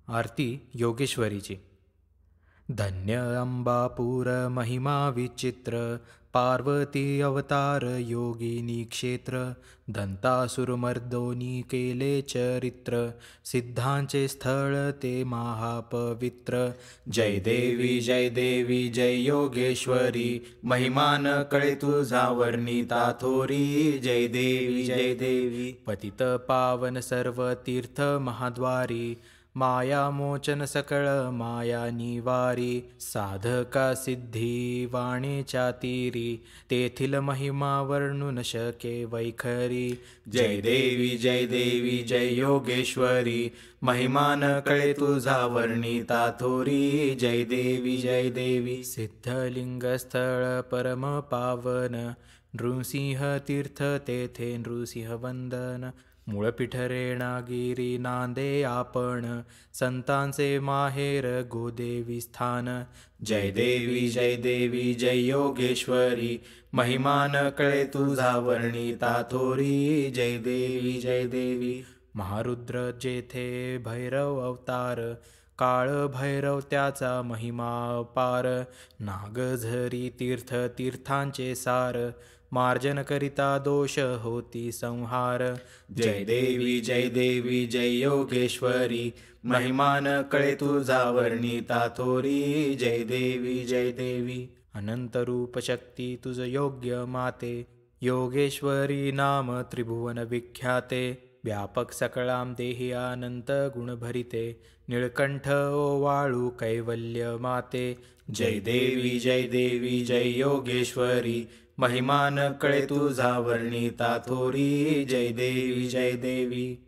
आरती योगेश्वरीची. धन्य अंबापूर महिमा विचित्र, पार्वती अवतार योगिनी क्षेत्र. दंतासुरमर्दोनी केले चरित्र, सिद्धांचे स्थळ ते महापवित्र. जय देवी जय देवी जय योगेश्वरी, महिमान कळे तुझा वर्णिता थोरी. जय देवी जय देवी. पतित पावन सर्व तीर्थ महाद्वारी, माया मोचन सकळ माया निवारी. साधका सिद्धी वाणेच्या तीरी, तेथील महिमा वर्णू न शके वैखरी. जय देवी जय देवी जय योगेश्वरी, महिमान कळे तुझा वर्णिता थोरी. जय देवी जय देवी. सिद्धलिंग स्थळ परम पावन, नृसिंह तीर्थ तेथे नृसिंह वंदन. मूळपीठ रेणागिरी नांदे आपण, संतांचे माहेर गोदेवी स्थान. जय देवी जय देवी जय योगेश्वरी, महिमान कळे तुझा वर्णिता थोरी. जय देवी जय देवी. महारुद्र जेथे भैरव अवतार, काळ भैरव त्याचा महिमा पार. नागझरी तीर्थ तीर्थांचे सार, मार्जन करिता दोष होती संहार. जय देवी जय देवी जय योगेश्वरी, महिमान कळे तुझा वर्णिता थोरी. जय देवी जय देवी. अनंत रूप शक्ती तुझ योग्य माते, योगेश्वरी नाम त्रिभुवन विख्याते. व्यापक सकळाम देही अनंत गुण भरिते, निळकंठ ओवाळू कैवल्य माते. जय देवी जय देवी जय योगेश्वरी, महिमान कळे तुझा वर्णिता थोरी. जय देवी जय देवी.